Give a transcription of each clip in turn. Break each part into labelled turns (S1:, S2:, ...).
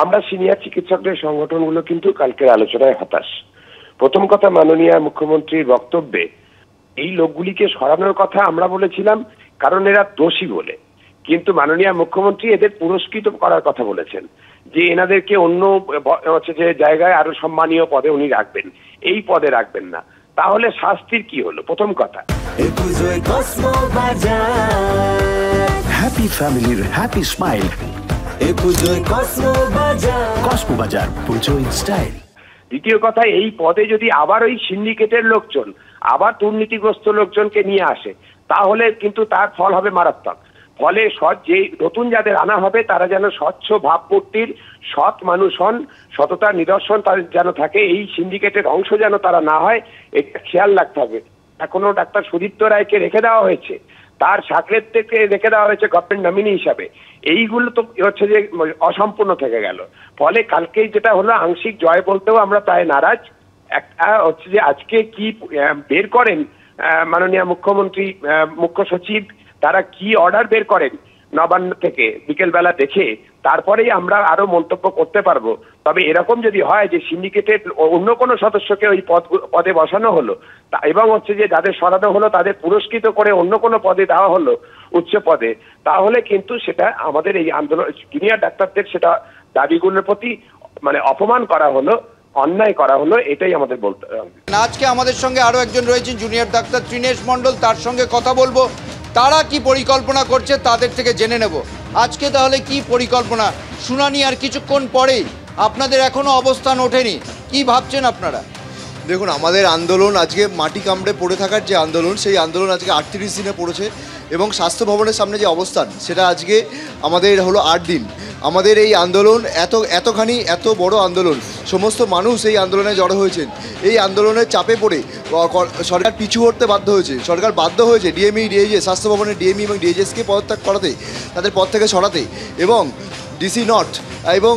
S1: আমরা সিনিয়র চিকিৎসকদের সংগঠনগুলো কিন্তু কালকের আলোচনায় হতাশ। প্রথম কথা, মাননীয় মুখ্যমন্ত্রীর বক্তব্যে এই লোকগুলিকে সরানোর কথা আমরা বলেছিলাম কারণ এরা দোষী বলে, কিন্তু মাননীয় মুখ্যমন্ত্রী এদের পুরস্কৃত করার কথা বলেছেন, যে এনাদেরকে অন্য যে জায়গায় আরো সম্মানীয় পদে উনি রাখবেন, এই পদে রাখবেন না। তাহলে শাস্তির কি হলো? প্রথম কথা,
S2: হ্যাপি ফ্যামিলির হ্যাপি স্মাইল, কসমো বাজার, পুজো ইন স্টাইল।
S1: দ্বিতীয় কথা, এই পদে যদি আবার ওই সিন্ডিকেটের লোকজন আবার দুর্নীতিগ্রস্ত লোকজনকে নিয়ে আসে, তাহলে কিন্তু তার ফল হবে মারাত্মক। ফলে যে নতুন যাদের আনা হবে তারা যেন স্বচ্ছ ভাবমূর্তির সৎ মানুষ হন, সততার নিদর্শন তাদের যেন থাকে, এই সিন্ডিকেটের অংশ যেন তারা না হয়, এটা খেয়াল রাখতে হবে। এখনো ডাক্তার সুদীপ্ত রায়কে রেখে দেওয়া হয়েছে, তার সাকরেত থেকে রেখে দেওয়া হয়েছে গভর্নমেন্ট নমিনি হিসাবে। এইগুলো তো যে অসম্পূর্ণ থেকে গেল। ফলে কালকেই যেটা হলো, আংশিক জয় বলতেও আমরা প্রায় নারাজ। একটা যে আজকে কি বের করেন মাননীয় মুখ্যমন্ত্রী, মুখ্য সচিব, তারা কি অর্ডার বের করেন নবান্ন থেকে বিকেল বেলা দেখে তারপরেই আমরা আরো মন্তব্য করতে পারবো। তবে এরকম যদি হয় যে সিন্ডিকেটের অন্য কোনো সদস্যকে ওই পদে বসানো হলো এবং যে যাদের সরানো হলো তাদের পুরস্কৃত করে অন্য কোনো পদে দেওয়া হলো উচ্চ পদে, তাহলে কিন্তু সেটা আমাদের এই আন্দোলন জুনিয়র ডাক্তারদের সেটা দাবিগুলোর প্রতি অপমান করা হলো, অন্যায় করা হলো, এটাই আমাদের বলতে হবে।
S3: আজকে আমাদের সঙ্গে আরো একজন রয়েছেন জুনিয়র ডাক্তার ত্রিনেশ মণ্ডল, তার সঙ্গে কথা বলবো, তারা কি পরিকল্পনা করছে তাদের থেকে জেনে নেব। আজকে তাহলে কি পরিকল্পনা? শুনানি আর কিছুক্ষণ পরেই, আপনাদের এখনো অবস্থান ওঠেনি, কি ভাবছেন আপনারা?
S4: দেখুন, আমাদের আন্দোলন আজকে মাটি কামড়ে পড়ে থাকার যে আন্দোলন, সেই আন্দোলন আজকে 38 দিনে পড়েছে এবং স্বাস্থ্য ভবনের সামনে যে অবস্থান সেটা আজকে আমাদের হলো 8 দিন। আমাদের এই আন্দোলন এত বড় আন্দোলন, সমস্ত মানুষ এই আন্দোলনে জড়ো হয়েছেন। এই আন্দোলনের চাপে পড়ে সরকার পিছু হটতে বাধ্য হয়েছে। সরকার বাধ্য হয়েছে ডিএমই, ডিএইচএস, স্বাস্থ্য ভবনের ডিএমই এবং ডিএইচএসকে পদত্যাগ করাতে, তাদের পদ থেকে সরাতে, এবং ডিসি নর্থ এবং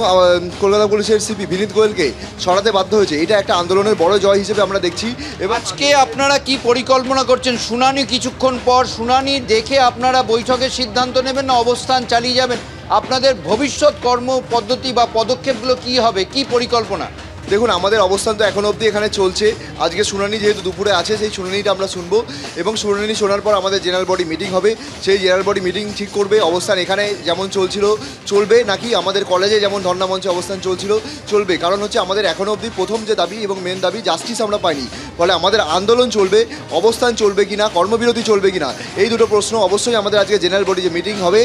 S4: কলকাতা পুলিশের সিপি বিনীত গোয়েলকে সরাতে বাধ্য হয়েছে। এটা একটা আন্দোলনের বড় জয় হিসেবে আমরা দেখছি। এবং
S3: আজকে আপনারা কি পরিকল্পনা করছেন? শুনানি কিছুক্ষণ পর, শুনানি দেখে আপনারা বৈঠকের সিদ্ধান্ত নেবেন না অবস্থান চালিয়ে যাবেন? আপনাদের ভবিষ্যৎ কর্ম পদ্ধতি বা পদক্ষেপগুলো কি হবে, কি পরিকল্পনা?
S4: দেখুন, আমাদের অবস্থান তো এখনও অবধি এখানে চলছে। আজকে শুনানি যেহেতু দুপুরে আছে, সেই শুনানিটা আমরা শুনবো এবং শুনানি শোনার পর আমাদের জেনারেল বডি মিটিং হবে। সেই জেনারেল বডি মিটিং ঠিক করবে অবস্থান এখানে যেমন চলছিল চলবে, নাকি আমাদের কলেজে যেমন ধর্ণা মঞ্চে অবস্থান চলছিল চলবে। কারণ আমাদের এখনও অবধি প্রথম যে দাবি এবং মেন দাবি, জাস্টিস আমরা পাইনি। ফলে আমাদের আন্দোলন চলবে, অবস্থান চলবে কিনা, কর্মবিরতি চলবে কিনা, এই দুটো প্রশ্ন অবশ্যই আমাদের আজকে জেনারেল বডি যে মিটিং হবে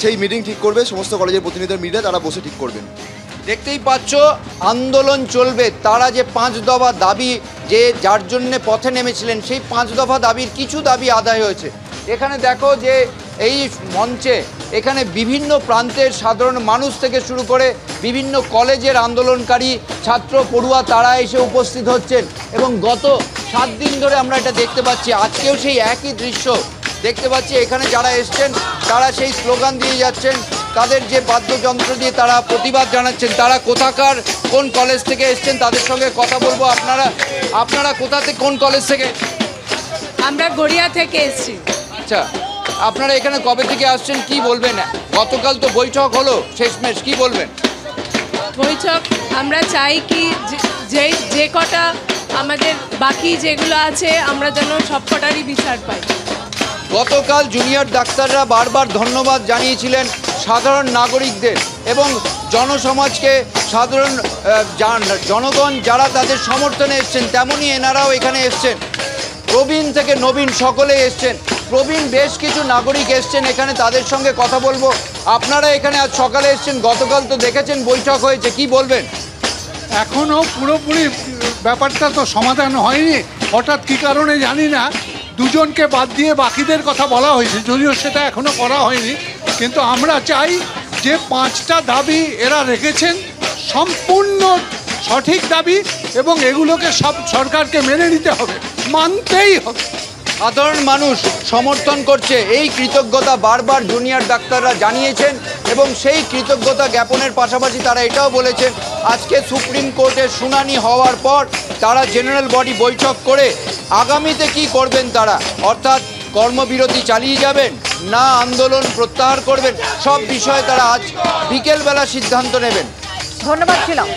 S4: সেই মিটিং ঠিক করবে। সমস্ত কলেজের প্রতিনিধিদের মিলে তারা বসে ঠিক করবেন।
S3: দেখতেই পাচ্ছ, আন্দোলন চলবে। তারা যে 5 দফা দাবি, যে যার জন্যে পথে নেমেছিলেন, সেই 5 দফা দাবির কিছু দাবি আদায় হয়েছে। এখানে দেখো যে এই মঞ্চে এখানে বিভিন্ন প্রান্তের সাধারণ মানুষ থেকে শুরু করে বিভিন্ন কলেজের আন্দোলনকারী ছাত্র পড়ুয়া তারা এসে উপস্থিত হচ্ছেন এবং গত 7 দিন ধরে আমরা এটা দেখতে পাচ্ছি। আজকেও সেই একই দৃশ্য দেখতে পাচ্ছি। এখানে যারা এসছেন তারা সেই স্লোগান দিয়ে যাচ্ছেন, তাদের যে বাদ্যযন্ত্র দিয়ে তারা প্রতিবাদ জানাচ্ছেন। তারা কোথাকার, কোন কলেজ থেকে এসছেন তাদের সঙ্গে কথা বলবো। আপনারা কোথা থেকে, কোন কলেজ থেকে?
S5: আমরা গড়িয়া থেকে এসেছি।
S3: আচ্ছা, আপনারা এখানে কবে থেকে আসছেন, কি বলবেন? গতকাল তো বৈঠক হলো শেষমেশ, কি বলবেন?
S5: বৈঠক আমরা চাই কি যে কটা আমাদের বাকি যেগুলো আছে আমরা যেন সব কটারই বিচার পাই।
S3: গতকাল জুনিয়র ডাক্তাররা বারবার ধন্যবাদ জানিয়েছিলেন সাধারণ নাগরিকদের এবং জনসমাজকে, সাধারণ জনগণ যারা তাদের সমর্থনে এসছেন, তেমনই এনারাও এখানে এসছেন। প্রবীণ থেকে নবীন সকলে এসছেন। প্রবীণ বেশ কিছু নাগরিক এসছেন এখানে, তাদের সঙ্গে কথা বলবো। আপনারা এখানে আজ সকালে এসছেন, গতকাল তো দেখেছেন বৈঠক হয়েছে, কি বলবেন?
S6: এখনও পুরোপুরি ব্যাপারটা তো সমাধান হয়নি। হঠাৎ কী কারণে জানি না দুজনকে বাদ দিয়ে বাকিদের কথা বলা হয়েছে, যদিও সেটা এখনও করা হয়নি। কিন্তু আমরা চাই যে 5টা দাবি এরা রেখেছেন সম্পূর্ণ সঠিক দাবি এবং এগুলোকে সব সরকারকে মেনে নিতে হবে, মানতেই হবে।
S3: সাধারণ মানুষ সমর্থন করছে, এই কৃতজ্ঞতা বারবার জুনিয়র ডাক্তাররা জানিয়েছেন এবং সেই কৃতজ্ঞতা জ্ঞাপনের পাশাপাশি তারা এটাও বলেছেন আজকে সুপ্রিম কোর্টের শুনানি হওয়ার পর তারা জেনারেল বডি বৈঠক করে আগামীতে কি করবেন তারা, অর্থাৎ কর্মবিরতি চালিয়ে যাবেন না আন্দোলন প্রত্যাহার করবেন, সব বিষয়ে তারা আজ বিকেলবেলা সিদ্ধান্ত নেবেন।
S7: ধন্যবাদ ছিলাম।